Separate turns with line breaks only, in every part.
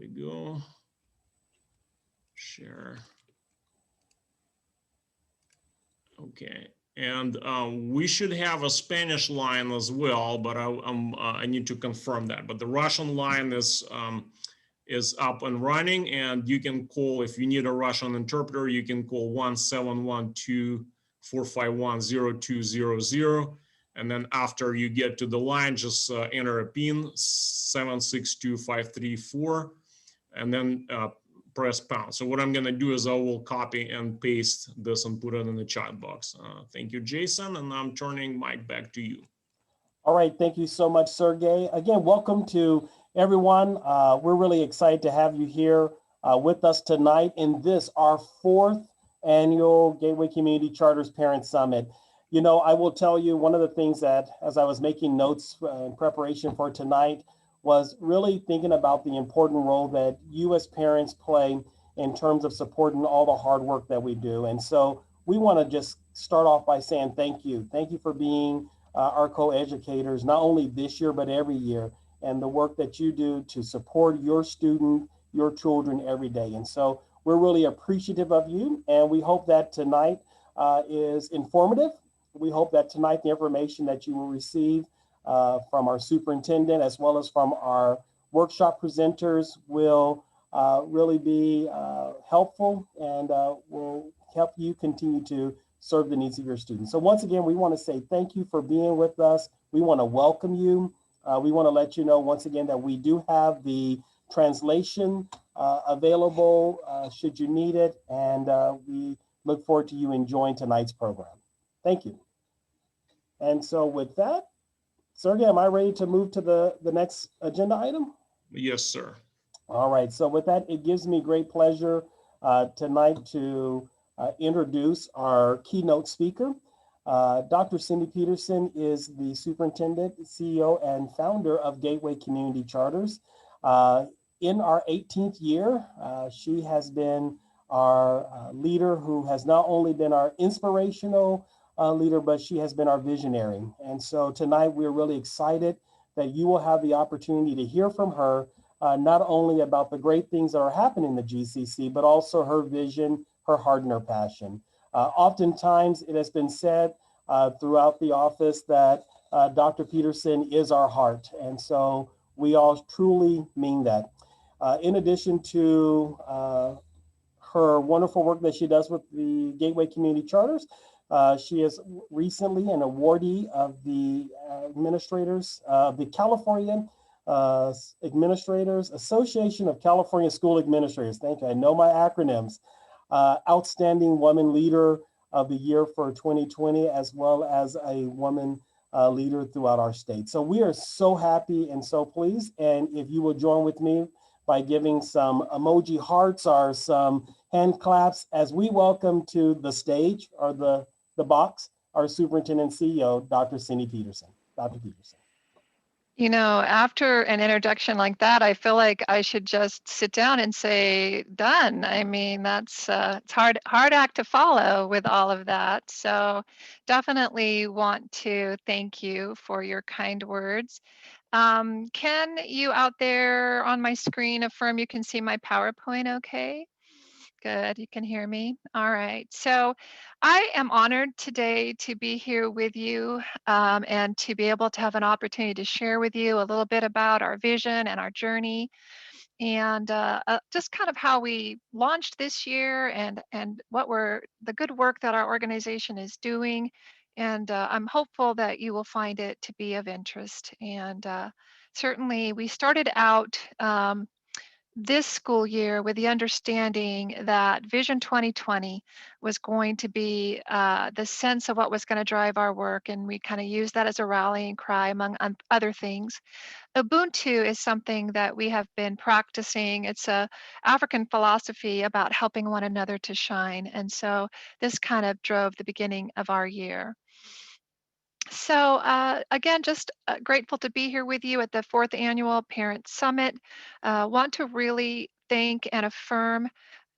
we go. Share. Okay, and we should have a Spanish line as well, but I need to confirm that. But the Russian line is up and running, and you can call, if you need a Russian interpreter, you can call 1-712-451-0200. And then after you get to the line, just enter a PIN 762534, and then press pound. So what I'm going to do is I will copy and paste this and put it in the chat box. Thank you, Jason, and I'm turning Mike back to you.
All right, thank you so much, Sergey. Again, welcome to everyone. We're really excited to have you here with us tonight in this, our 4th annual Gateway Community Charters Parent Summit. You know, I will tell you one of the things that, as I was making notes in preparation for tonight, was really thinking about the important role that you as parents play in terms of supporting all the hard work that we do. And so we want to just start off by saying thank you. Thank you for being our co-educators, not only this year, but every year, and the work that you do to support your student, your children every day. And so we're really appreciative of you, and we hope that tonight is informative. We hope that tonight the information that you will receive from our superintendent as well as from our workshop presenters will really be helpful and will help you continue to serve the needs of your students. So once again, we want to say thank you for being with us. We want to welcome you. We want to let you know once again that we do have the translation available should you need it, and we look forward to you enjoying tonight's program. Thank you. And so with that, Sergey, am I ready to move to the next agenda item?
Yes, sir.
All right, so with that, it gives me great pleasure tonight to introduce our keynote speaker. Dr. Cindy Peterson is the superintendent, CEO, and founder of Gateway Community Charters. In our 18th year, she has been our leader who has not only been our inspirational leader, but she has been our visionary. And so tonight we're really excited that you will have the opportunity to hear from her, not only about the great things that are happening in the GCC, but also her vision, her heart, and her passion. Oftentimes it has been said throughout the office that Dr. Peterson is our heart. And so we all truly mean that. In addition to her wonderful work that she does with the Gateway Community Charters, she is recently an awardee of the administrators, the California Administrators Association of California School Administrators. Thank you. I know my acronyms. Outstanding Woman Leader of the Year for 2020, as well as a woman leader throughout our state. So we are so happy and so pleased. And if you will join with me by giving some emoji hearts or some hand claps as we welcome to the stage or the box, our superintendent CEO, Dr. Cindy Peterson. Dr. Peterson.
You know, after an introduction like that, I feel like I should just sit down and say, done. I mean, that's it's hard act to follow with all of that. So definitely want to thank you for your kind words. Can you out there on my screen affirm you can see my PowerPoint okay? Good, you can hear me. All right, so I am honored today to be here with you and to be able to have an opportunity to share with you a little bit about our vision and our journey and just kind of how we launched this year and what the good work that our organization is doing. And I'm hopeful that you will find it to be of interest. And certainly we started out this school year with the understanding that Vision 2020 was going to be the sense of what was going to drive our work, and we kind of used that as a rallying cry among other things. Ubuntu is something that we have been practicing. It's a African philosophy about helping one another to shine, and so this kind of drove the beginning of our year. So again, just grateful to be here with you at the 4th Annual Parent Summit. Want to really thank and affirm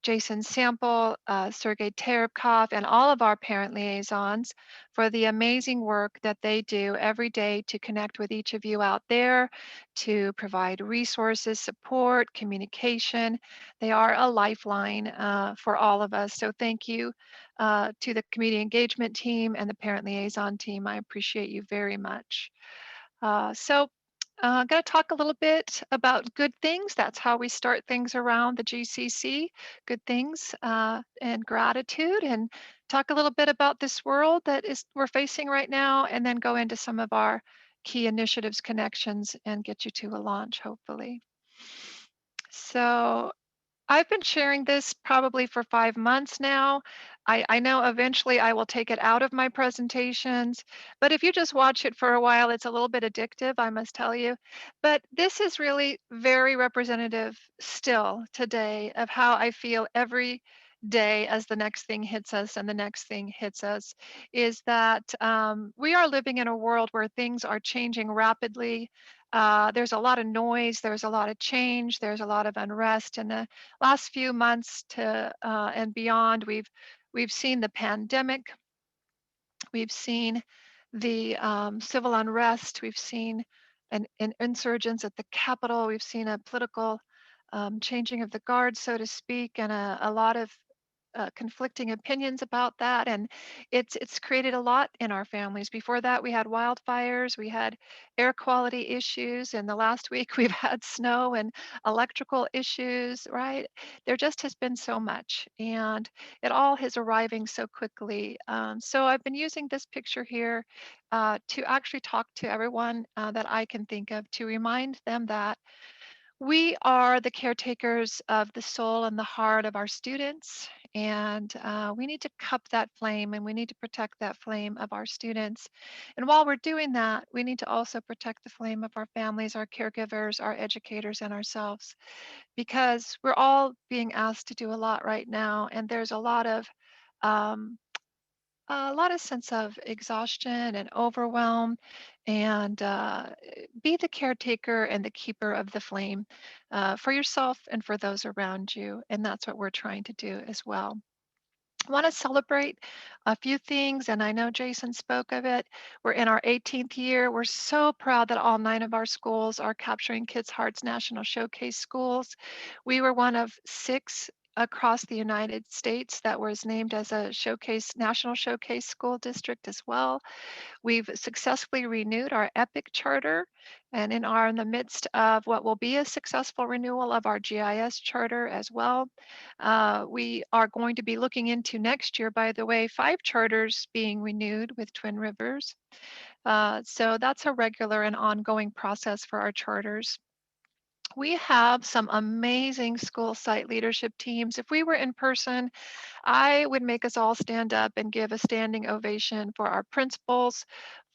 Jason Sample, Sergey Terepkov, and all of our parent liaisons for the amazing work that they do every day to connect with each of you out there, to provide resources, support, communication. They are a lifeline for all of us. So thank you to the community engagement team and the parent liaison team. I appreciate you very much. I'm going to talk a little bit about good things. That's how we start things around the GCC, good things and gratitude, and talk a little bit about this world that we're facing right now, and then go into some of our key initiatives, connections, and get you to a launch, hopefully. So I've been sharing this probably for 5 months now. I know eventually I will take it out of my presentations, but if you just watch it for a while, it's a little bit addictive, I must tell you. But this is really very representative still today of how I feel every day as the next thing hits us and the next thing hits us, is that we are living in a world where things are changing rapidly. There's a lot of noise, there's a lot of change, there's a lot of unrest, and the last few months to and beyond, we've seen the pandemic, we've seen the civil unrest, we've seen an insurgence at the Capitol, we've seen a political changing of the guard, so to speak, and a lot of conflicting opinions about that, and it's created a lot in our families. Before that, we had wildfires, we had air quality issues, and the last week we've had snow and electrical issues, right? There just has been so much, and it all is arriving so quickly. So I've been using this picture here to actually talk to everyone that I can think of, to remind them that we are the caretakers of the soul and the heart of our students, and we need to cup that flame, and we need to protect that flame of our students. And while we're doing that, we need to also protect the flame of our families, our caregivers, our educators, and ourselves, because we're all being asked to do a lot right now, and there's um, a lot of sense of exhaustion and overwhelm, and be the caretaker and the keeper of the flame for yourself and for those around you. And that's what we're trying to do as well. I want to celebrate a few things, and I know Jason spoke of it. We're in our 18th year. We're so proud that all 9 of our schools are Capturing Kids' Hearts National Showcase schools. We were one of 6 across the United States that was named as a national showcase school district as well. We've successfully renewed our EPIC charter, and are in the midst of what will be a successful renewal of our GIS charter as well. We are going to be looking into next year, by the way, 5 charters being renewed with Twin Rivers. So that's a regular and ongoing process for our charters. We have some amazing school site leadership teams. If we were in person, I would make us all stand up and give a standing ovation for our principals,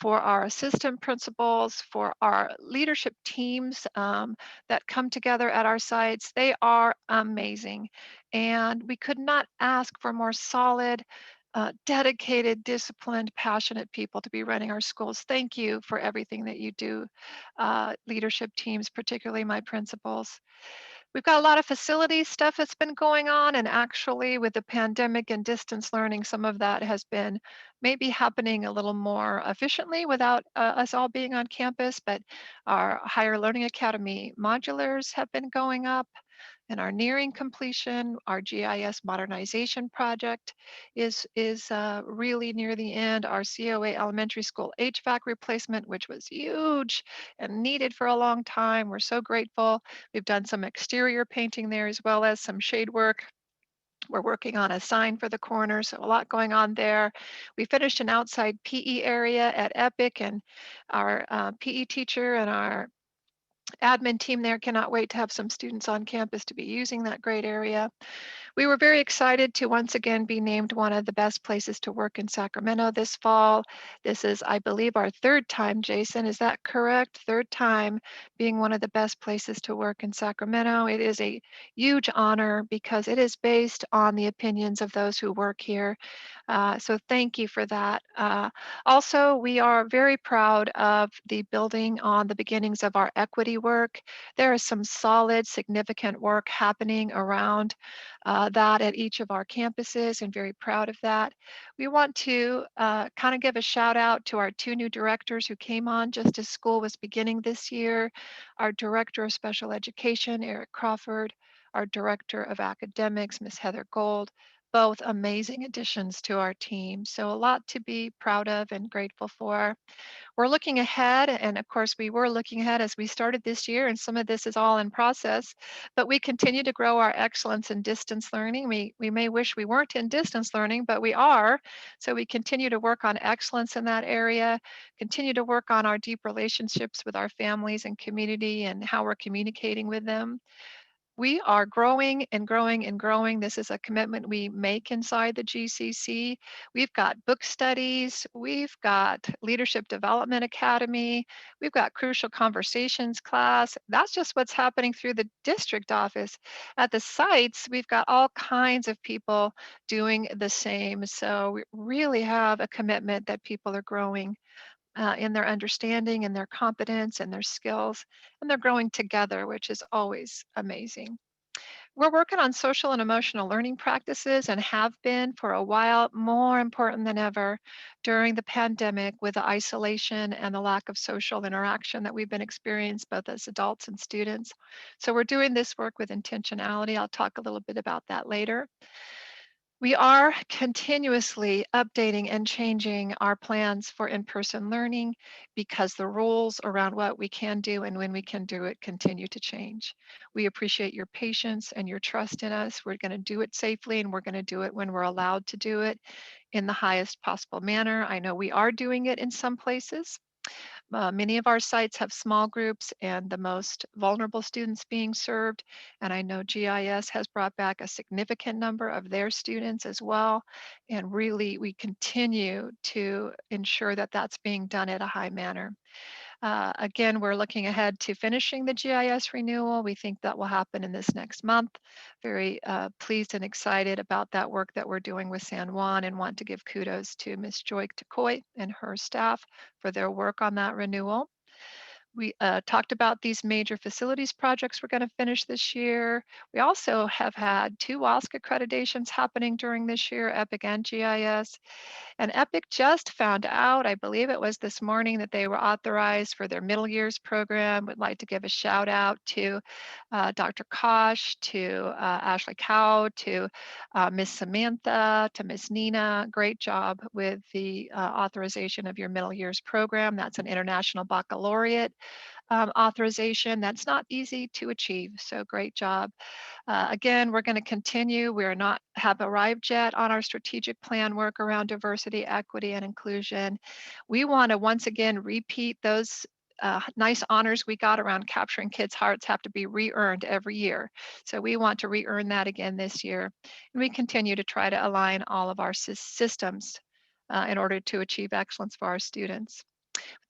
for our assistant principals, for our leadership teams that come together at our sites. They are amazing. And we could not ask for more solid, dedicated, disciplined, passionate people to be running our schools. Thank you for everything that you do, leadership teams, particularly my principals. We've got a lot of facility stuff that's been going on, and actually with the pandemic and distance learning, some of that has been maybe happening a little more efficiently without us all being on campus, but our Higher Learning Academy modulars have been going up and are nearing completion. Our GIS modernization project is really near the end. Our COA elementary school HVAC replacement, which was huge and needed for a long time. We're so grateful. We've done some exterior painting there as well as some shade work. We're working on a sign for the corner, so a lot going on there. We finished an outside PE area at EPIC, and our PE teacher and our admin team there cannot wait to have some students on campus to be using that great area. We were very excited to once again be named one of the best places to work in Sacramento this fall. This is, I believe, our 3rd time, Jason, is that correct? 3rd time being one of the best places to work in Sacramento. It is a huge honor because it is based on the opinions of those who work here. So thank you for that. Also, we are very proud of the building on the beginnings of our equity work. There is some solid, significant work happening around that at each of our campuses, and very proud of that. We want to kind of give a shout out to our 2 new directors who came on just as school was beginning this year. Our Director of Special Education, Eric Crawford, our Director of Academics, Ms. Heather Gold, both amazing additions to our team. So a lot to be proud of and grateful for. We're looking ahead, and of course we were looking ahead as we started this year, and some of this is all in process, but we continue to grow our excellence in distance learning. We may wish we weren't in distance learning, but we are. So we continue to work on excellence in that area, continue to work on our deep relationships with our families and community and how we're communicating with them. We are growing and growing and growing. This is a commitment we make inside the GCC. We've got book studies, we've got Leadership Development Academy, we've got Crucial Conversations class. That's just what's happening through the district office. At the sites, we've got all kinds of people doing the same. So we really have a commitment that people are growing in their understanding and their competence and their skills, and they're growing together, which is always amazing. We're working on social and emotional learning practices and have been for a while, more important than ever during the pandemic with the isolation and the lack of social interaction that we've been experiencing both as adults and students. So we're doing this work with intentionality. I'll talk a little bit about that later. We are continuously updating and changing our plans for in-person learning because the rules around what we can do and when we can do it continue to change. We appreciate your patience and your trust in us. We're going to do it safely, and we're going to do it when we're allowed to do it in the highest possible manner. I know we are doing it in some places. Many of our sites have small groups and the most vulnerable students being served. And I know GIS has brought back a significant number of their students as well. And really, we continue to ensure that that's being done at a high manner. Again, we're looking ahead to finishing the GIS renewal. We think that will happen in this next month. Very pleased and excited about that work that we're doing with San Juan, and want to give kudos to Ms. Joy Takoy and her staff for their work on that renewal. We talked about these major facilities projects we're going to finish this year. We also have had 2 WASC accreditations happening during this year, EPIC and GIS. And EPIC just found out, I believe it was this morning, that they were authorized for their middle years program. Would like to give a shout out to Dr. Kosh, to Ashley Cow, to Miss Samantha, to Miss Nina. Great job with the authorization of your middle years program. That's an international baccalaureate authorization. That's not easy to achieve, so great job. Again, we're going to continue. We're not have arrived yet on our strategic plan work around diversity, equity, and inclusion. We want to once again repeat those nice honors we got around capturing kids' hearts have to be re-earned every year. So we want to re-earn that again this year. And we continue to try to align all of our systems in order to achieve excellence for our students.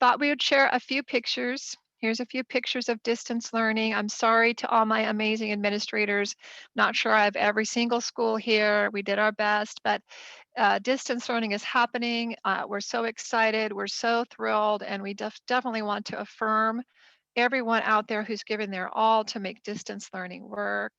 Thought we would share a few pictures. Here's a few pictures of distance learning. I'm sorry to all my amazing administrators. Not sure I have every single school here. We did our best, but distance learning is happening. We're so excited. We're so thrilled, and we definitely want to affirm everyone out there who's given their all to make distance learning work.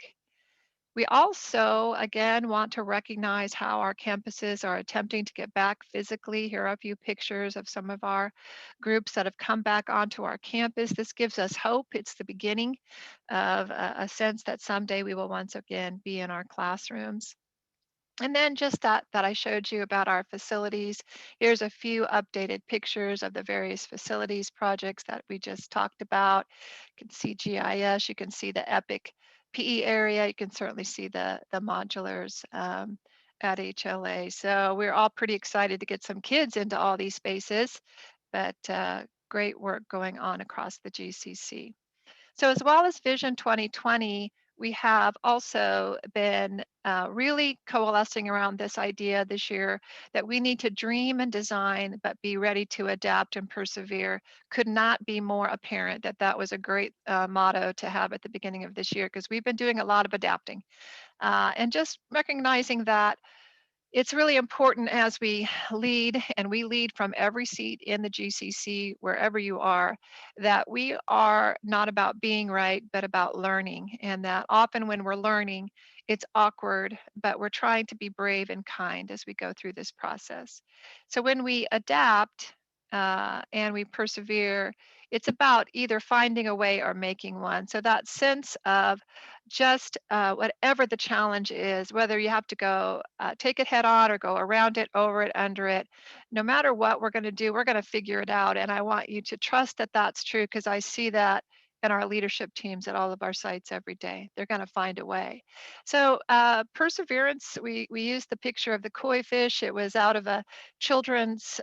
We also, again, want to recognize how our campuses are attempting to get back physically. Here are a few pictures of some of our groups that have come back onto our campus. This gives us hope. It's the beginning of a sense that someday we will once again be in our classrooms. And then just that I showed you about our facilities. Here's a few updated pictures of the various facilities projects that we just talked about. You can see GIS, you can see the EPIC PE area, you can certainly see the modulars at HLA. So we're all pretty excited to get some kids into all these spaces, but great work going on across the GCC. So as well as Vision 2020, we have also been really coalescing around this idea this year that we need to dream and design, but be ready to adapt and persevere. Could not be more apparent that that was a great motto to have at the beginning of this year, because we've been doing a lot of adapting and just recognizing that it's really important as we lead, and we lead from every seat in the GCC, wherever you are, that we are not about being right, but about learning. And that often when we're learning, it's awkward, but we're trying to be brave and kind as we go through this process. So when we adapt and we persevere, it's about either finding a way or making one. So that sense of just whatever the challenge is, whether you have to go take it head on or go around it, over it, under it, no matter what we're going to do, we're going to figure it out. And I want you to trust that that's true, because I see that in our leadership teams at all of our sites every day. They're going to find a way. So perseverance, we used the picture of the koi fish. It was out of a children's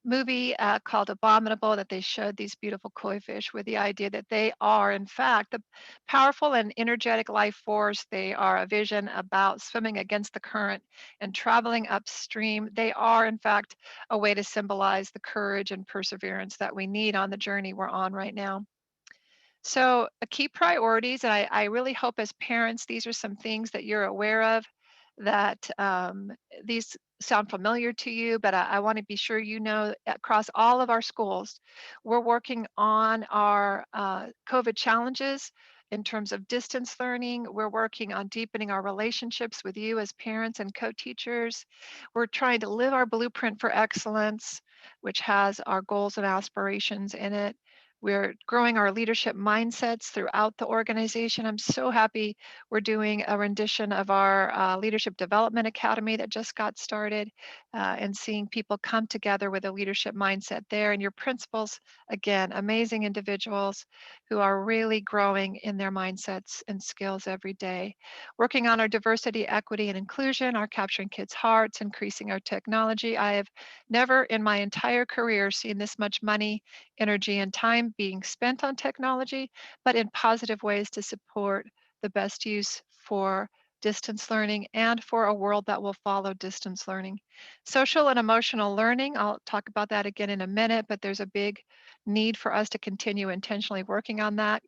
movie called Abominable, that they showed these beautiful koi fish with the idea that they are, in fact, the powerful and energetic life force. They are a vision about swimming against the current and traveling upstream. They are, in fact, a way to symbolize the courage and perseverance that we need on the journey we're on right now. So key priorities, and I really hope as parents, these are some things that you're aware of, that these sound familiar to you, but I want to be sure you know across all of our schools, we're working on our COVID challenges in terms of distance learning. We're working on deepening our relationships with you as parents and co-teachers. We're trying to live our blueprint for excellence, which has our goals and aspirations in it. We're growing our leadership mindsets throughout the organization. I'm so happy we're doing a rendition of our Leadership Development Academy that just got started, and seeing people come together with a leadership mindset there. And your principals, again, amazing individuals who are really growing in their mindsets and skills every day. Working on our diversity, equity, and inclusion, our capturing kids' hearts, increasing our technology. I have never in my entire career seen this much money, energy, and time being spent on technology, but in positive ways to support the best use for distance learning and for a world that will follow distance learning. Social and emotional learning, I'll talk about that again in a minute, but there's a big need for us to continue intentionally working on that.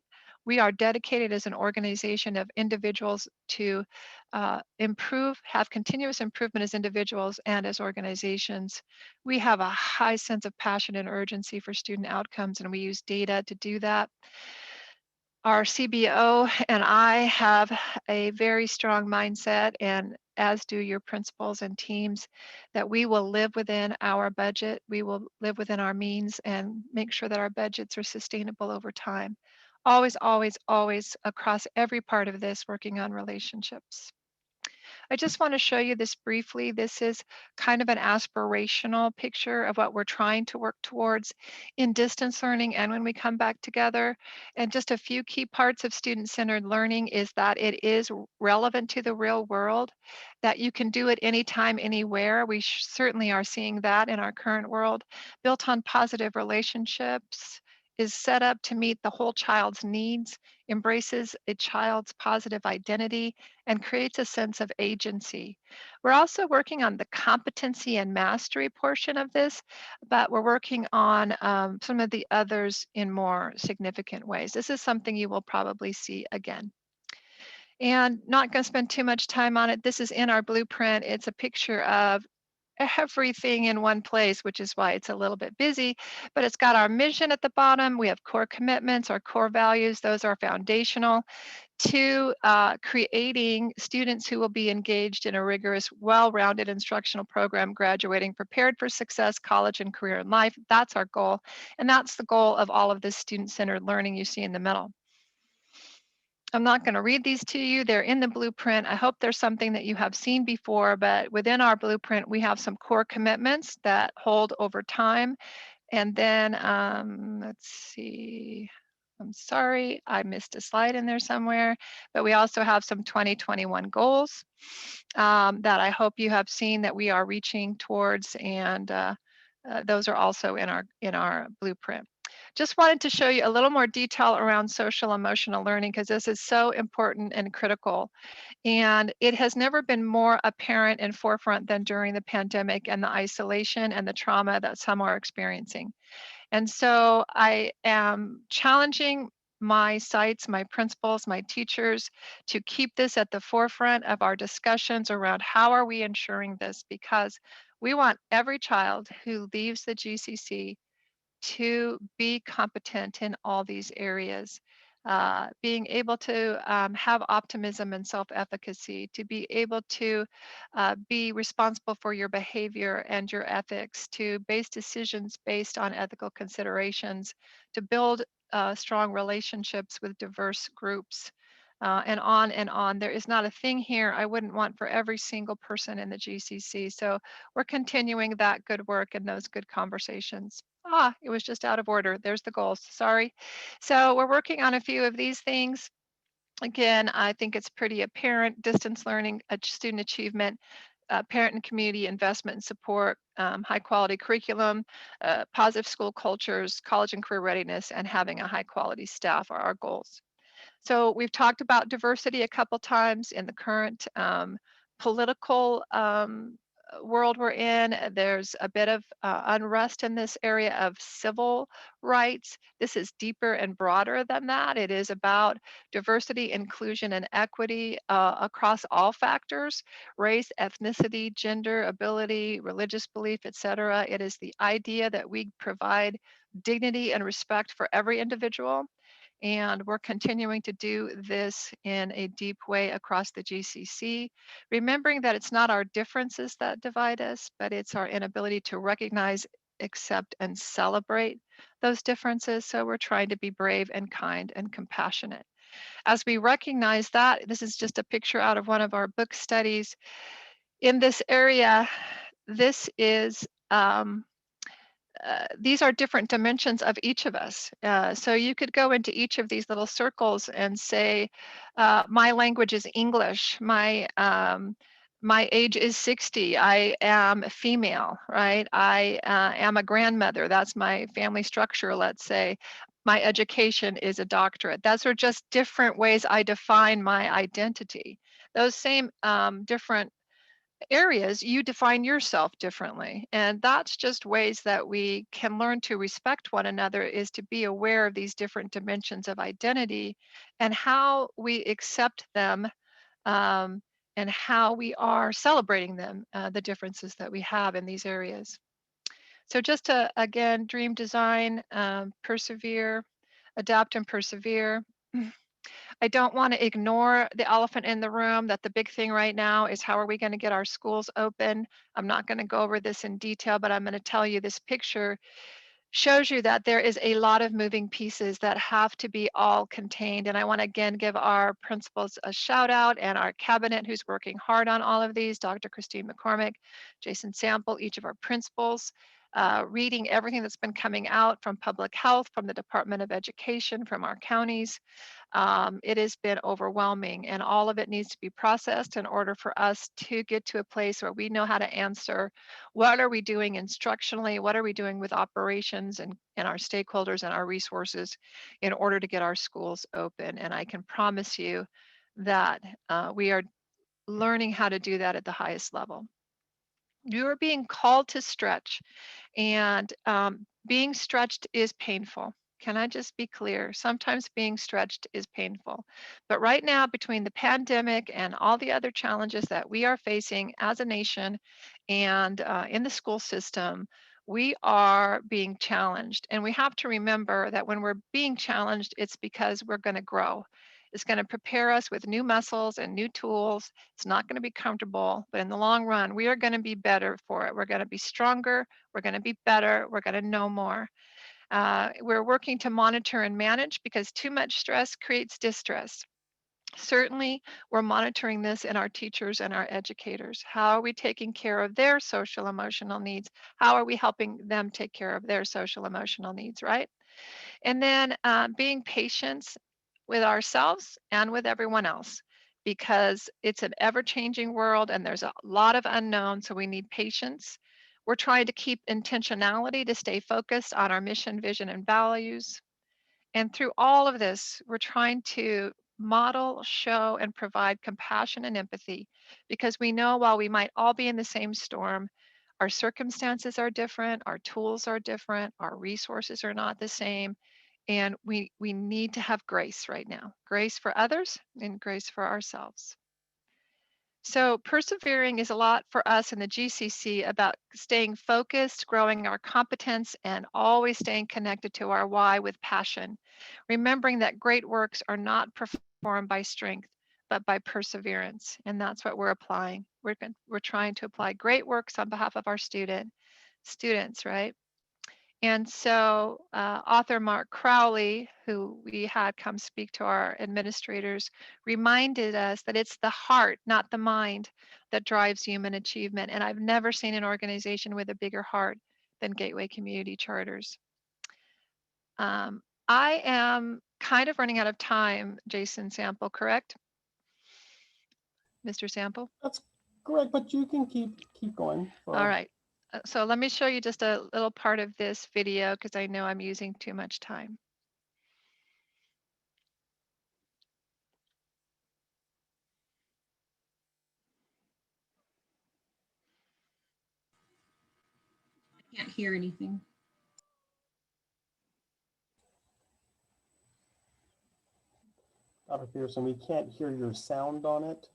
We are dedicated as an organization of individuals to improve, have continuous improvement as individuals and as organizations. We have a high sense of passion and urgency for student outcomes, and we use data to do that. Our CBO and I have a very strong mindset, and as do your principals and teams, that we will live within our budget. We will live within our means and make sure that our budgets are sustainable over time. Always, always, always across every part of this, working on relationships. I just want to show you this briefly. This is kind of an aspirational picture of what we're trying to work towards in distance learning and when we come back together. And just a few key parts of student-centered learning is that it is relevant to the real world, that you can do it anytime, anywhere. We certainly are seeing that in our current world. Built on positive relationships, is set up to meet the whole child's needs, embraces a child's positive identity, and creates a sense of agency. We're also working on the competency and mastery portion of this, but we're working on some of the others in more significant ways. This is something you will probably see again. And not going to spend too much time on it. This is in our blueprint. It's a picture of everything in one place, which is why it's a little bit busy, but it's got our mission at the bottom. We have core commitments, our core values. Those are foundational to creating students who will be engaged in a rigorous, well-rounded instructional program, graduating prepared for success, college and career in life. That's our goal. And that's the goal of all of this student-centered learning you see in the middle. I'm not going to read these to you. They're in the blueprint. I hope there's something that you have seen before, but within our blueprint, we have some core commitments that hold over time. And then, let's see, I'm sorry, I missed a slide in there somewhere, but we also have some 2021 goals that I hope you have seen that we are reaching towards, and those are also in our blueprint. Just wanted to show you a little more detail around social emotional learning, because this is so important and critical. And it has never been more apparent and forefront than during the pandemic and the isolation and the trauma that some are experiencing. And so I am challenging my sites, my principals, my teachers to keep this at the forefront of our discussions around how are we ensuring this, because we want every child who leaves the GCC to be competent in all these areas. Being able to have optimism and self-efficacy, to be able to be responsible for your behavior and your ethics, to base decisions based on ethical considerations, to build strong relationships with diverse groups, and on and on. There is not a thing here I wouldn't want for every single person in the GCC. So we're continuing that good work and those good conversations. It was just out of order. There's the goals. Sorry. So we're working on a few of these things. Again, I think it's pretty apparent: distance learning, student achievement, parent and community investment and support, high quality curriculum, positive school cultures, college and career readiness, and having a high quality staff are our goals. So we've talked about diversity a couple times in the current political world we're in. There's a bit of unrest in this area of civil rights. This is deeper and broader than that. It is about diversity, inclusion, and equity across all factors: race, ethnicity, gender, ability, religious belief, etc. It is the idea that we provide dignity and respect for every individual. And we're continuing to do this in a deep way across the GCC, remembering that it's not our differences that divide us, but it's our inability to recognize, accept, and celebrate those differences. So we're trying to be brave and kind and compassionate. As we recognize that, this is just a picture out of one of our book studies. In this area, this is these are different dimensions of each of us. So you could go into each of these little circles and say, my language is English, my age is 60, I am female, right? I am a grandmother, that's my family structure, let's say. My education is a doctorate. Those are just different ways I define my identity. Those same different areas, you define yourself differently. And that's just ways that we can learn to respect one another, is to be aware of these different dimensions of identity and how we accept them, and how we are celebrating them, the differences that we have in these areas. So just to, again, dream, design, persevere, adapt, and persevere. I don't want to ignore the elephant in the room, that the big thing right now is how are we going to get our schools open? I'm not going to go over this in detail, but I'm going to tell you this picture shows you that there is a lot of moving pieces that have to be all contained. And I want to again give our principals a shout out, and our cabinet who's working hard on all of these: Dr. Christine McCormick, Jason Sample, each of our principals, reading everything that's been coming out from public health, from the Department of Education, from our counties. It has been overwhelming, and all of it needs to be processed in order for us to get to a place where we know how to answer what are we doing instructionally, what are we doing with operations and our stakeholders and our resources in order to get our schools open. And I can promise you that we are learning how to do that at the highest level. You are being called to stretch, and being stretched is painful. Can I just be clear? Sometimes being stretched is painful. But right now, between the pandemic and all the other challenges that we are facing as a nation and in the school system, we are being challenged. And we have to remember that when we're being challenged, it's because we're going to grow. It's going to prepare us with new muscles and new tools. It's not going to be comfortable, but in the long run, we are going to be better for it. We're going to be stronger. We're going to be better. We're going to know more. We're working to monitor and manage, because too much stress creates distress. Certainly, we're monitoring this in our teachers and our educators. How are we taking care of their social emotional needs? How are we helping them take care of their social emotional needs, right? And then being patient with ourselves and with everyone else, because it's an ever-changing world and there's a lot of unknown, so we need patience. We're trying to keep intentionality to stay focused on our mission, vision, and values. And through all of this, we're trying to model, show, and provide compassion and empathy, because we know while we might all be in the same storm, our circumstances are different, our tools are different, our resources are not the same, And we need to have grace right now, grace for others and grace for ourselves. So persevering is a lot for us in the GCC about staying focused, growing our competence, and always staying connected to our why with passion. Remembering that great works are not performed by strength, but by perseverance. And that's what we're applying. We're trying to apply great works on behalf of our students, right? And so author Mark Crowley, who we had come speak to our administrators, reminded us that it's the heart, not the mind, that drives human achievement. And I've never seen an organization with a bigger heart than Gateway Community Charters. I am kind of running out of time, Jason Sample, correct? Mr. Sample?
That's correct, but you can keep going.
All right. So let me show you just a little part of this video because I know I'm using too much time.
I can't hear anything.
Dr. Peterson, we can't hear your sound on it.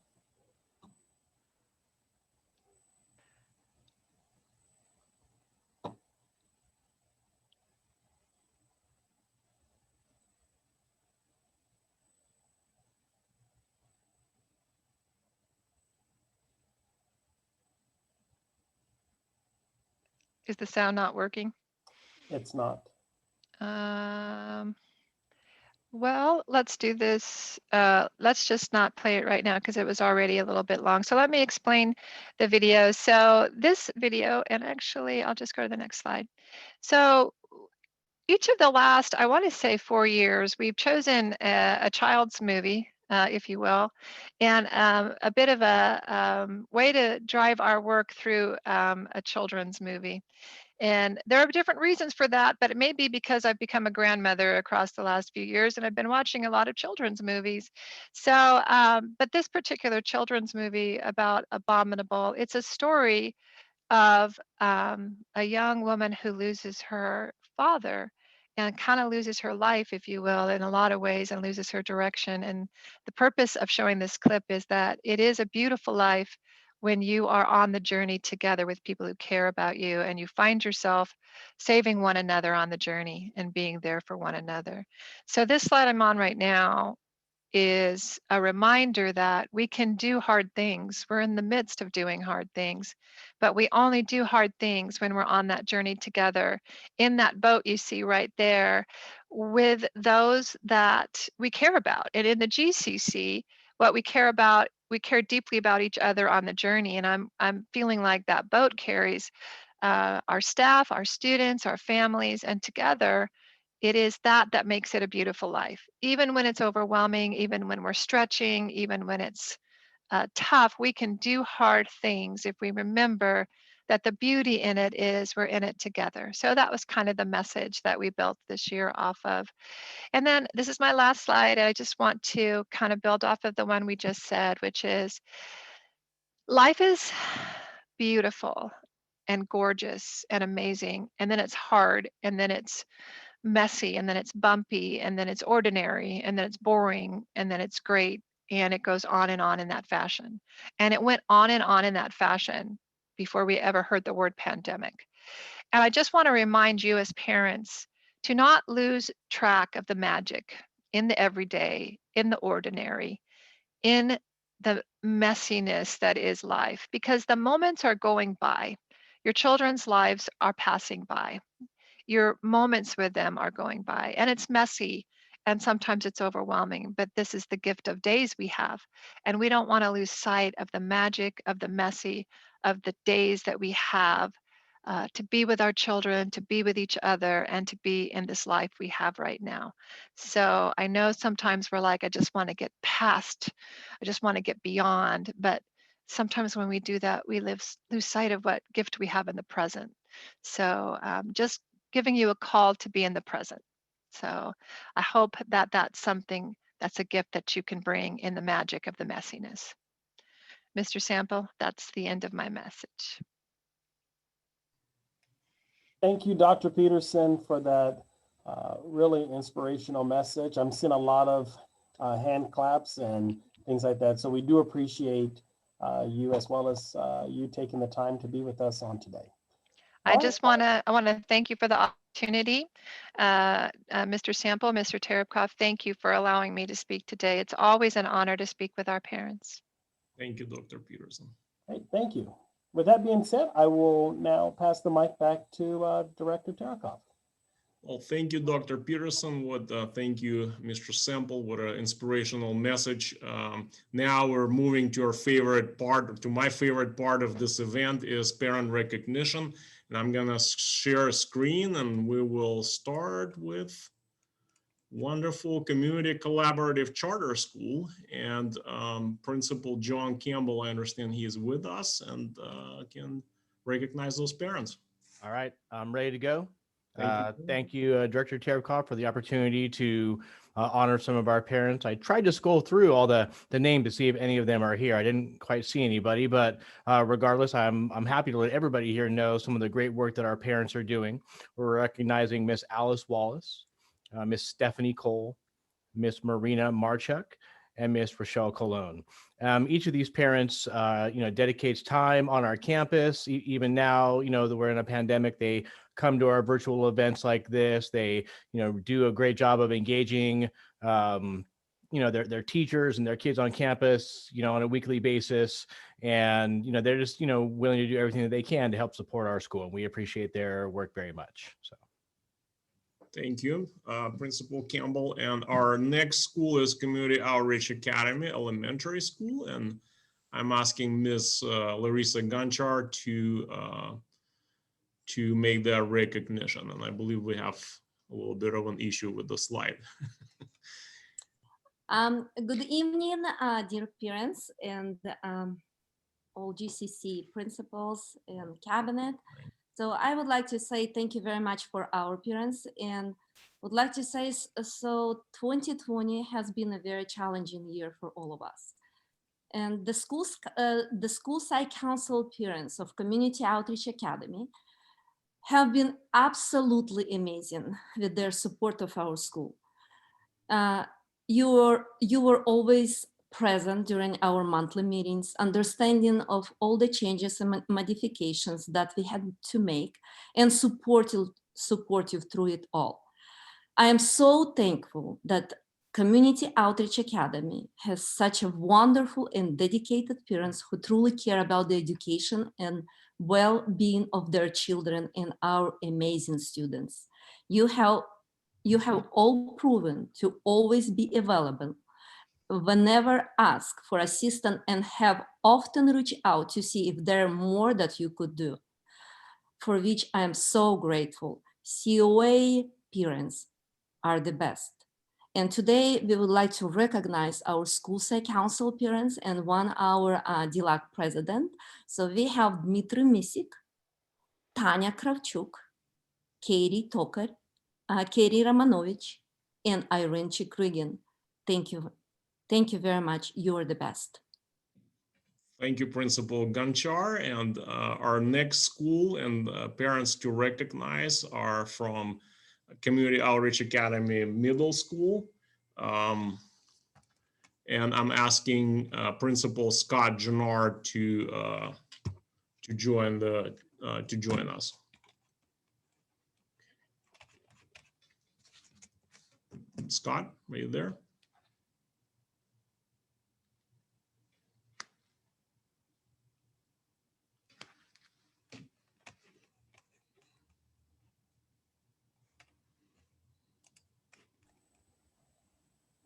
Is the sound not working?
It's not.
Well, let's do this. Let's just not play it right now because it was already a little bit long. So let me explain the video. So this video, and actually I'll just go to the next slide. So each of the last, I want to say 4 years, we've chosen a child's movie, if you will, and a bit of a way to drive our work through a children's movie. And there are different reasons for that, but it may be because I've become a grandmother across the last few years and I've been watching a lot of children's movies. So, but this particular children's movie about Abominable, it's a story of a young woman who loses her father and kind of loses her life, if you will, in a lot of ways and loses her direction. And the purpose of showing this clip is that it is a beautiful life when you are on the journey together with people who care about you and you find yourself saving one another on the journey and being there for one another. So this slide I'm on right now is a reminder that we can do hard things. We're in the midst of doing hard things, but we only do hard things when we're on that journey together in that boat you see right there with those that we care about. And in the GCC, what we care about, we care deeply about each other on the journey. And I'm feeling like that boat carries our staff, our students, our families, and together it is that makes it a beautiful life. Even when it's overwhelming, even when we're stretching, even when it's tough, we can do hard things if we remember that the beauty in it is we're in it together. So that was kind of the message that we built this year off of. And then this is my last slide. I just want to kind of build off of the one we just said, which is life is beautiful and gorgeous and amazing. And then it's hard, and then it's messy, and then it's bumpy, and then it's ordinary, and then it's boring, and then it's great. And it goes on and on in that fashion. And it went on and on in that fashion before we ever heard the word pandemic. And I just want to remind you as parents to not lose track of the magic in the everyday, in the ordinary, in the messiness that is life, because the moments are going by. Your children's lives are passing by. Your moments with them are going by, and it's messy and sometimes it's overwhelming, but this is the gift of days we have, and we don't want to lose sight of the magic of the messy, of the days that we have to be with our children, to be with each other, and to be in this life we have right now. So I know sometimes we're like, I just want to get past, I just want to get beyond, but sometimes when we do that, we lose sight of what gift we have in the present. So just giving you a call to be in the present. So I hope that that's something, that's a gift that you can bring in the magic of the messiness. Mr. Sample, that's the end of my message.
Thank you, Dr. Peterson, for that really inspirational message. I'm seeing a lot of hand claps and things like that. So we do appreciate you, as well as you taking the time to be with us on today.
I just want to thank you for the opportunity. Mr. Sample, Mr. Terepkov, thank you for allowing me to speak today. It's always an honor to speak with our parents.
Thank you, Dr. Peterson.
Hey, thank you. With that being said, I will now pass the mic back to Director Terepkov.
Well, thank you, Dr. Peterson. Thank you, Mr. Sample. What an inspirational message. Now we're moving to our favorite part, to my favorite part of this event is parent recognition. And I'm gonna share a screen and we will start with wonderful community collaborative charter school, and Principal John Campbell, I understand he is with us and can recognize those parents.
All right, I'm ready to go.
Thank you.
Thank you, Director Terepkov, for the opportunity to honor some of our parents. I tried to scroll through all the names to see if any of them are here. I didn't quite see anybody, but regardless, I'm happy to let everybody here know some of the great work that our parents are doing. We're recognizing Miss Alice Wallace, Miss Stephanie Cole, Miss Marina Marchuk, and Miss Rochelle Colon. Each of these parents, dedicates time on our campus. Even now, that we're in a pandemic, they come to our virtual events like this. They, do a great job of engaging, their teachers and their kids on campus, on a weekly basis. And, they're just, willing to do everything that they can to help support our school. And we appreciate their work very much. So.
Thank you, Principal Campbell. And our next school is Community Outreach Academy Elementary School. And I'm asking Miss Larissa Gonchar to make that recognition. And I believe we have a little bit of an issue with the slide.
Good evening, dear parents and all GCC principals and cabinet. So I would like to say thank you very much for our parents, and would like to say, so 2020 has been a very challenging year for all of us. And the school site council parents of Community Outreach Academy have been absolutely amazing with their support of our school. You were always present during our monthly meetings, understanding of all the changes and modifications that we had to make, and supportive through it all. I am so thankful that Community Outreach Academy has such a wonderful and dedicated parents who truly care about the education and well-being of their children and our amazing students. You have all proven to always be available whenever asked for assistance, and have often reached out to see if there are more that you could do, for which I am so grateful. COA parents are the best. And today we would like to recognize our school site council parents and our DLAC president. So we have Dmitry Misik, Tanya Kravchuk, Katie Toker, Katie Romanovich, and Irene Chikrigin. Thank you. Thank you very much. You're the best.
Thank you, Principal Gonchar. And our next school and parents to recognize are from Community Outreach Academy Middle School. And I'm asking Principal Scott Gennard to join us. Scott, are you there?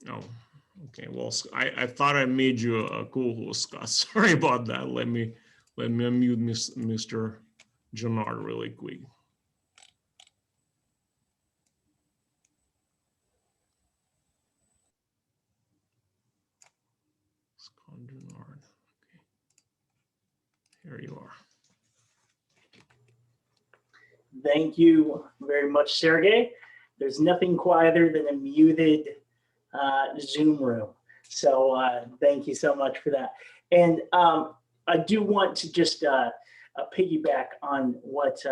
Oh, okay. Well, I thought I made you a co-host, Scott. Sorry about that. Let me unmute Mr. Gennard really quick. Scott Gennard. Okay. Here you are.
Thank you very much, Sergey. There's nothing quieter than a muted Zoom room. So thank you so much for that. And I do want to just piggyback on what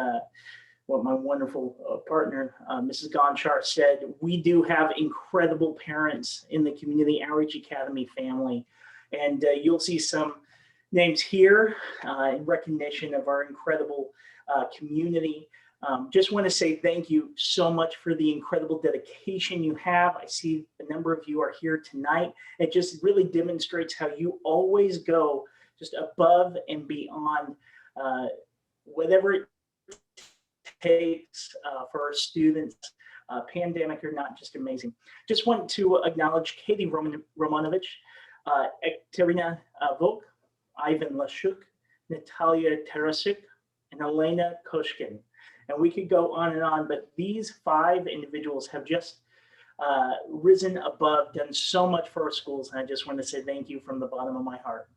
what my wonderful partner, Mrs. Gonchar, said. We do have incredible parents in the Community Outreach Academy family. And you'll see some names here in recognition of our incredible community. Just want to say thank you so much for the incredible dedication you have. I see a number of you are here tonight. It just really demonstrates how you always go just above and beyond whatever it takes for our students, pandemic or not, just amazing. Just want to acknowledge Katie Romanovich, Ekterina Vok, Ivan Lashuk, Natalia Tarasik, and Elena Koshkin. And we could go on, but these 5 individuals have just risen above, done so much for our schools. And I just want to say thank you from the bottom of my heart.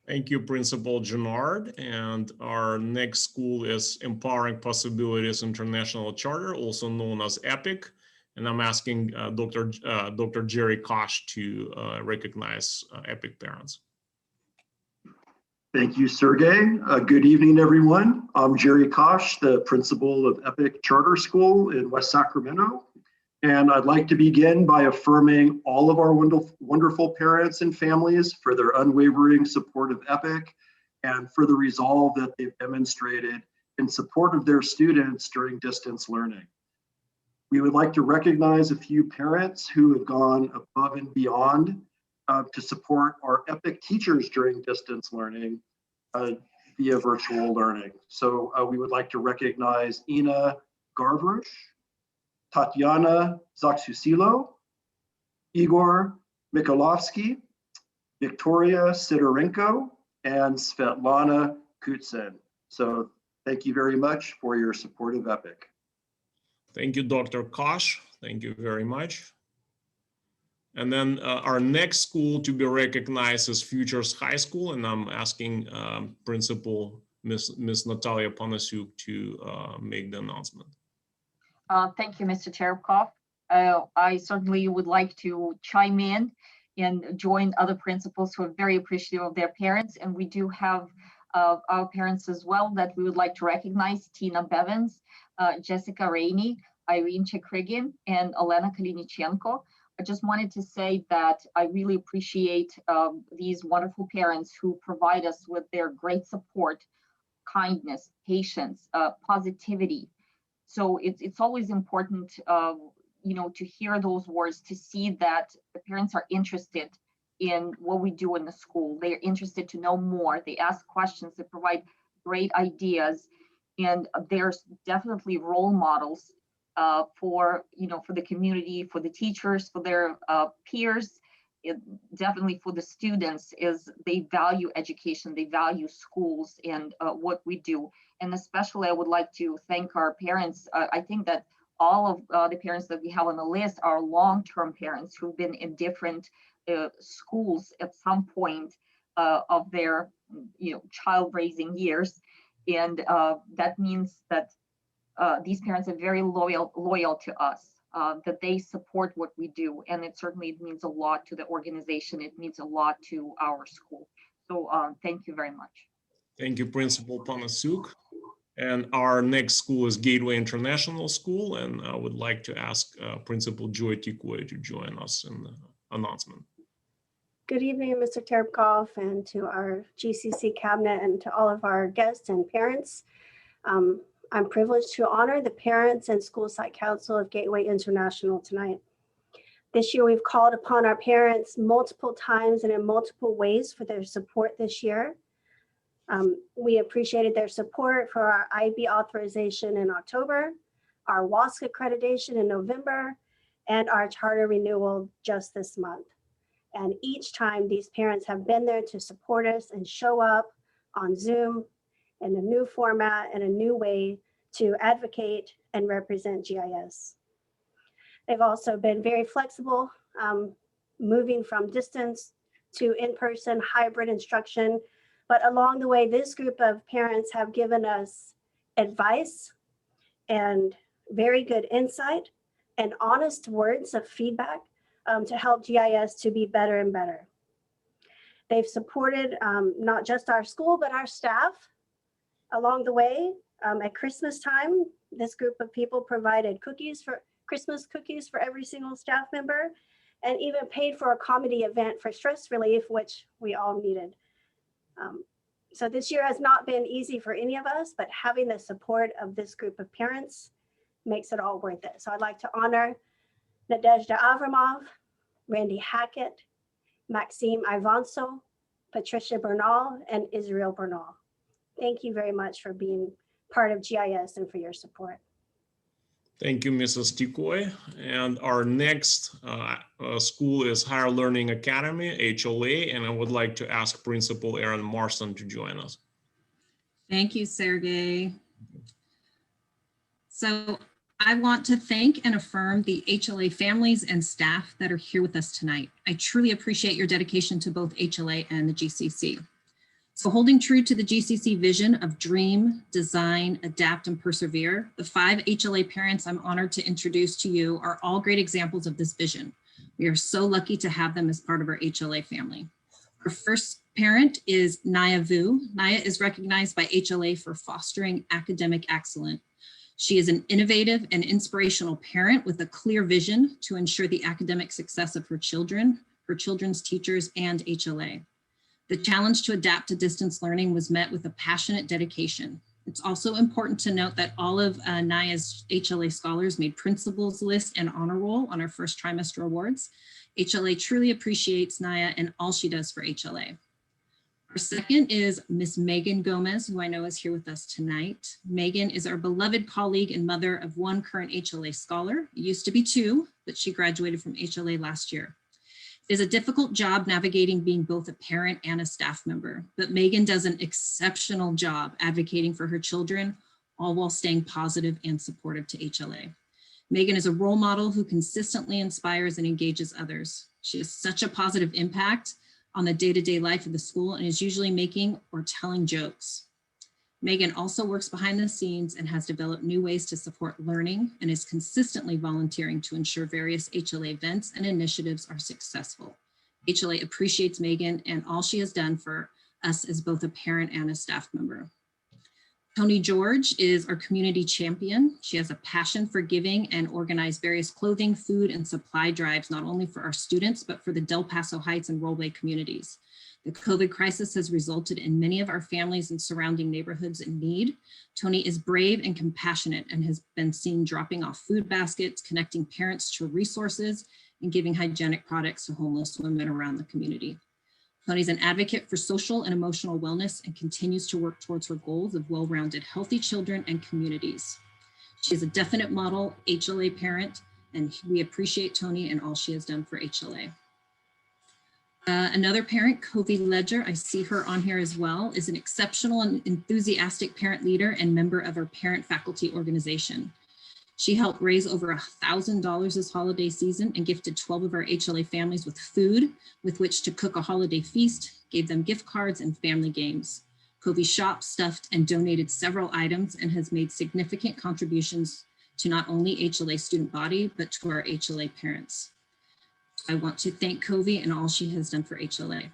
Thank you, Principal Gennard. And our next school is Empowering Possibilities International Charter, also known as EPIC. And I'm asking Dr. Jerry Kosh to recognize EPIC parents.
Thank you, Sergey. Good evening, everyone. I'm Jerry Kosh, the principal of EPIC Charter School in West Sacramento. And I'd like to begin by affirming all of our wonderful parents and families for their unwavering support of EPIC and for the resolve that they've demonstrated in support of their students during distance learning. We would like to recognize a few parents who have gone above and beyond to support our EPIC teachers during distance learning via virtual learning. So we would like to recognize Ina Garvrush, Tatiana Zaksusilo, Igor Mikolovsky, Victoria Sidorenko, and Svetlana Kutsin. So thank you very much for your support of EPIC.
Thank you, Dr. Kosh. Thank you very much. And then our next school to be recognized is Futures High School, and I'm asking Principal Ms. Natalia Panasiuk to make the announcement.
Thank you, Mr. Terepkov. I certainly would like to chime in and join other principals who are very appreciative of their parents, and we do have our parents as well that we would like to recognize: Tina Bevins, Jessica Rainey, Irene Chekrigin, and Elena Kalinichenko. I just wanted to say that I really appreciate these wonderful parents who provide us with their great support, kindness, patience, positivity. So it's always important, to hear those words, to see that the parents are interested in what we do in the school. They're interested to know more. They ask questions. They provide great ideas, and there's definitely role models for the community, for the teachers, for their peers, definitely for the students. Is they value education, they value schools and what we do. And especially I would like to thank our parents. I think that all of the parents that we have on the list are long-term parents who've been in different schools at some point of their child raising years. And that means that these parents are very loyal to us, that they support what we do. And it certainly means a lot to the organization. It means a lot to our school. So thank you very much.
Thank you, Principal Panasiuk. And our next school is Gateway International School. And I would like to ask Principal Joy Tikwe to join us in the announcement.
Good evening, Mr. Terepkov, and to our GCC cabinet and to all of our guests and parents. I'm privileged to honor the parents and school site council of Gateway International tonight. This year, we've called upon our parents multiple times and in multiple ways for their support this year. We appreciated their support for our IB authorization in October, our WASC accreditation in November, and our charter renewal just this month. And each time these parents have been there to support us and show up on Zoom in a new format and a new way to advocate and represent GIS. They've also been very flexible, moving from distance to in-person hybrid instruction. But along the way, this group of parents have given us advice and very good insight and honest words of feedback to help GIS to be better and better. They've supported not just our school, but our staff Along the way, at Christmas time, this group of people provided Christmas cookies for every single staff member, and even paid for a comedy event for stress relief, which we all needed. So this year has not been easy for any of us, but having the support of this group of parents makes it all worth it. So I'd like to honor Nadezhda Avramov, Randy Hackett, Maxime Ivanso, Patricia Bernal, and Israel Bernal. Thank you very much for being part of GIS and for your support.
Thank you, Mrs. Tikoy. And our next school is Higher Learning Academy, HLA, and I would like to ask Principal Aaron Marston to join us.
Thank you, Sergey. So I want to thank and affirm the HLA families and staff that are here with us tonight. I truly appreciate your dedication to both HLA and the GCC. So holding true to the GCC vision of dream, design, adapt, and persevere, the 5 HLA parents I'm honored to introduce to you are all great examples of this vision. We are so lucky to have them as part of our HLA family. Our first parent is Naya Vu. Naya is recognized by HLA for fostering academic excellence. She is an innovative and inspirational parent with a clear vision to ensure the academic success of her children, her children's teachers, and HLA. The challenge to adapt to distance learning was met with a passionate dedication. It's also important to note that all of Naya's HLA scholars made principals list and honor roll on our first trimester awards. HLA truly appreciates Naya and all she does for HLA. Our second is Miss Megan Gomez, who I know is here with us tonight. Megan is our beloved colleague and mother of one current HLA scholar. It used to be 2, but she graduated from HLA last year. It is a difficult job navigating being both a parent and a staff member, but Megan does an exceptional job advocating for her children, all while staying positive and supportive to HLA. Megan is a role model who consistently inspires and engages others. She has such a positive impact on the day-to-day life of the school and is usually making or telling jokes. Megan also works behind the scenes and has developed new ways to support learning and is consistently volunteering to ensure various HLA events and initiatives are successful. HLA appreciates Megan and all she has done for us as both a parent and a staff member. Tony George is our community champion. She has a passion for giving and organized various clothing, food, and supply drives, not only for our students, but for the Del Paso Heights and Rollway communities. The COVID crisis has resulted in many of our families and surrounding neighborhoods in need. Tony is brave and compassionate and has been seen dropping off food baskets, connecting parents to resources, and giving hygienic products to homeless women around the community. Tony's an advocate for social and emotional wellness and continues to work towards her goals of well-rounded, healthy children and communities. She is a definite model HLA parent, and we appreciate Tony and all she has done for HLA. Another parent, Kovi Ledger, I see her on here as well, is an exceptional and enthusiastic parent leader and member of our parent faculty organization. She helped raise over $1,000 this holiday season and gifted 12 of our HLA families with food with which to cook a holiday feast, gave them gift cards and family games. Kovi shopped, stuffed, and donated several items and has made significant contributions to not only HLA student body, but to our HLA parents. I want to thank Kovi and all she has done for HLA.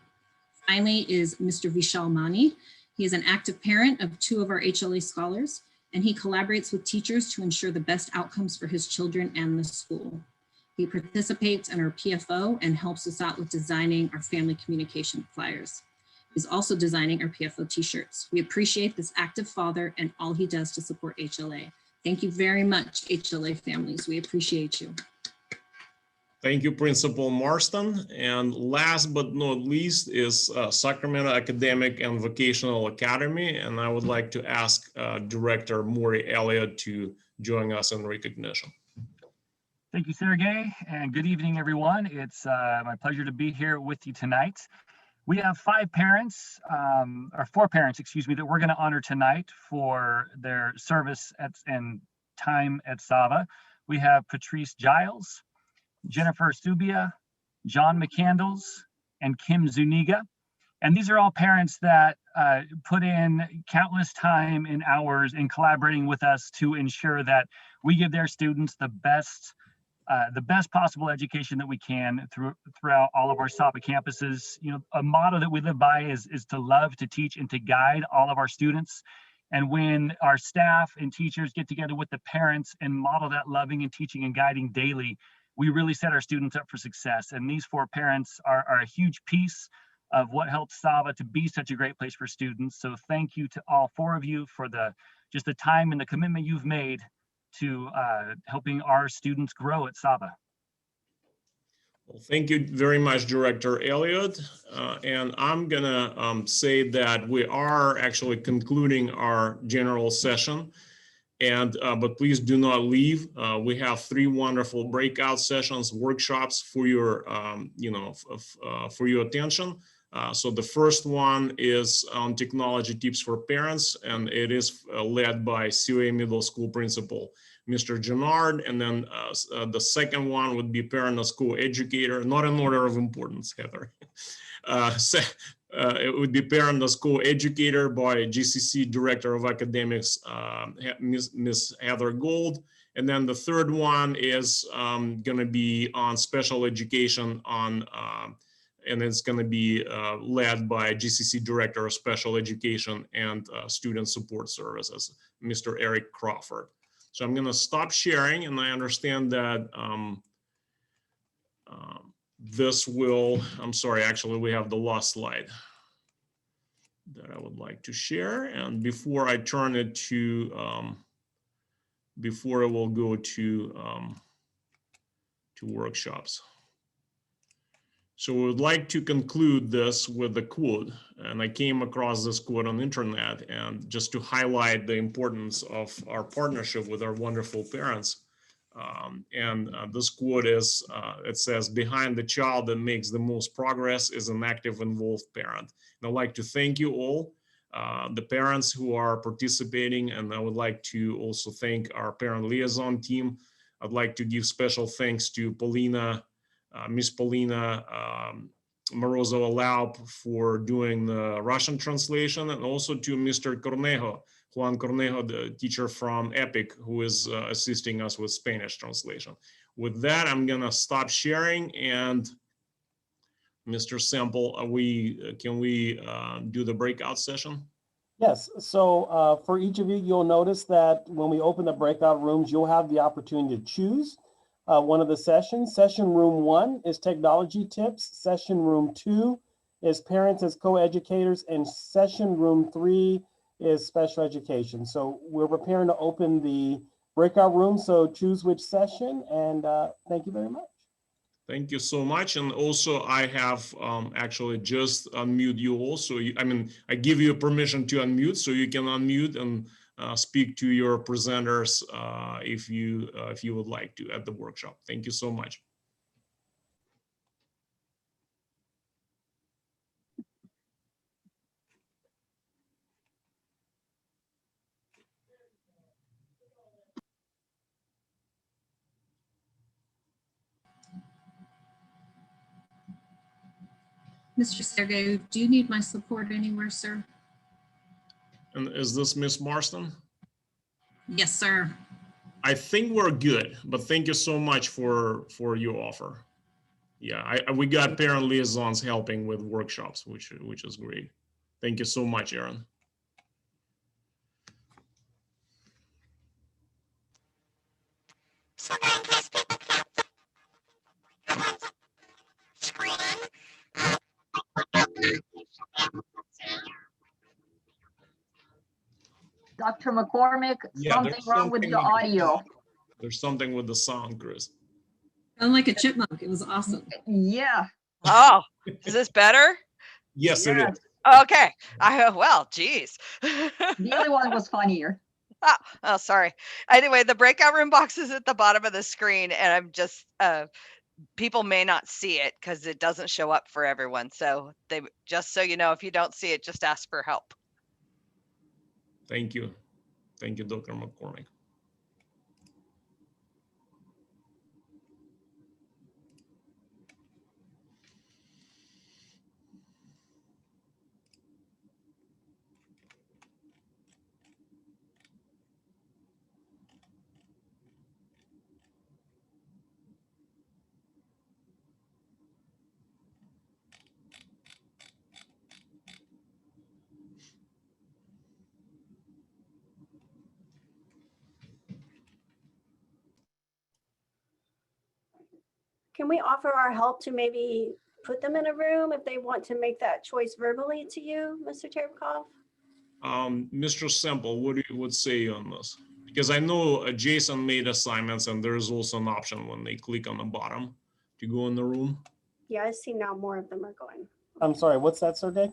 Finally is Mr. Vishal Mani. He is an active parent of 2 of our HLA scholars, and he collaborates with teachers to ensure the best outcomes for his children and the school. He participates in our PFO and helps us out with designing our family communication flyers. He's also designing our PFO t-shirts. We appreciate this active father and all he does to support HLA. Thank you very much, HLA families. We appreciate you.
Thank you, Principal Marston. And last but not least is Sacramento Academic and Vocational Academy. And I would like to ask Director Maury Elliott to join us in recognition.
Thank you, Sergey, and good evening, everyone. It's my pleasure to be here with you tonight. We have 5 parents, or 4 parents, excuse me, that we're going to honor tonight for their service and time at SAVA. We have Patrice Giles, Jennifer Subia, John McCandles, and Kim Zuniga. And these are all parents that put in countless time and hours in collaborating with us to ensure that we give their students the best possible education that we can throughout all of our SAVA campuses. You know, a motto that we live by is to love, to teach, and to guide all of our students. And when our staff and teachers get together with the parents and model that loving and teaching and guiding daily, we really set our students up for success. And these 4 parents are a huge piece of what helps Sava to be such a great place for students. So thank you to all 4 of you for just the time and the commitment you've made to helping our students grow at Sava.
Well, thank you very much, Director Elliott. And I'm gonna say that we are actually concluding our general session. And but please do not leave. We have 3 wonderful breakout sessions, workshops for your, for your attention. So the first one is on technology tips for parents, and it is led by COA Middle School Principal, Mr. Gennard. And then the second one would be parent or school educator, not in order of importance, Heather. It would be parent or school educator by GCC Director of Academics, Ms. Heather Gold. And then the third one is going to be on special education and it's going to be led by GCC Director of Special Education and Student Support Services, Mr. Eric Crawford. So I'm going to stop sharing, and I understand that this will, I'm sorry, actually we have the last slide that I would like to share. And before I turn it to, before I will go to workshops. So we would like to conclude this with a quote, and I came across this quote on the internet, and just to highlight the importance of our partnership with our wonderful parents. This quote is, it says, "Behind the child that makes the most progress is an active, involved parent." And I'd like to thank you all, the parents who are participating, and I would like to also thank our parent liaison team. I'd like to give special thanks to Paulina, Miss Paulina Morozova-Laub for doing the Russian translation, and also to Mr. Cornejo, Juan Cornejo, the teacher from EPIC, who is assisting us with Spanish translation. With that, I'm gonna stop sharing, and Mr. Semple, can we do the breakout session?
Yes, so for each of you, you'll notice that when we open the breakout rooms, you'll have the opportunity to choose one of the sessions. Session room 1 is technology tips. Session room 2 is parents as co-educators, and session room 3 is special education. So we're preparing to open the breakout room, so choose which session, and thank you very much.
Thank you so much. And also I have actually just unmute you also. I give you permission to unmute, so you can unmute and speak to your presenters if you would like to at the workshop. Thank you so much.
Mr. Sergey, do you need my support anywhere, sir?
And is this Miss Marston?
Yes, sir.
I think we're good, but thank you so much for your offer. Yeah, we got parent liaisons helping with workshops, which is great. Thank you so much, Aaron.
Dr. McCormick,
Yeah,
something wrong with the audio.
There's something with the sound, Chris.
Sound like a chipmunk. It was awesome.
Yeah.
Oh, is this better?
Yes, it is.
Okay. Well, geez.
The other one was funnier.
Oh, sorry. Anyway, the breakout room box is at the bottom of the screen, and I'm just people may not see it because it doesn't show up for everyone. So just so you know, if you don't see it, just ask for help.
Thank you. Thank you, Dr. McCormick.
Can we offer our help to maybe put them in a room if they want to make that choice verbally to you, Mr. Terpkov?
Mr. Semple, what do you would say on this? Because I know Jason made assignments, and there's also an option when they click on the bottom to go in the room.
Yeah, I see now more of them are going.
I'm sorry, what's that, Sergey?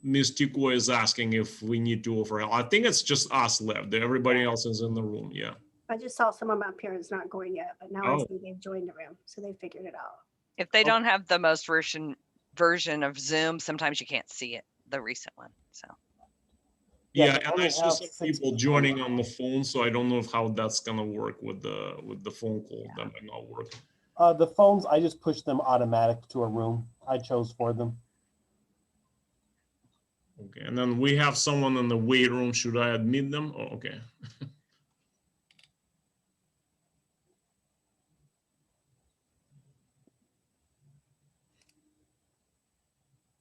Ms. Tikwa is asking if we need to offer help. I think it's just us left. Everybody else is in the room. Yeah.
I just saw some of my parents not going yet, but now I
Oh.
see they've joined the room, so they figured it out.
If they don't have the most version of Zoom, sometimes you can't see it, the recent one. So
Yeah,
Yeah,
they
and I
only
saw
have
some
6
people
people
joining
now.
on the phone, so I don't know how that's gonna work with the phone call. That might not work.
The phones, I just pushed them automatic to a room I chose for them.
Okay, and then we have someone in the wait room. Should I admit them? Oh, okay.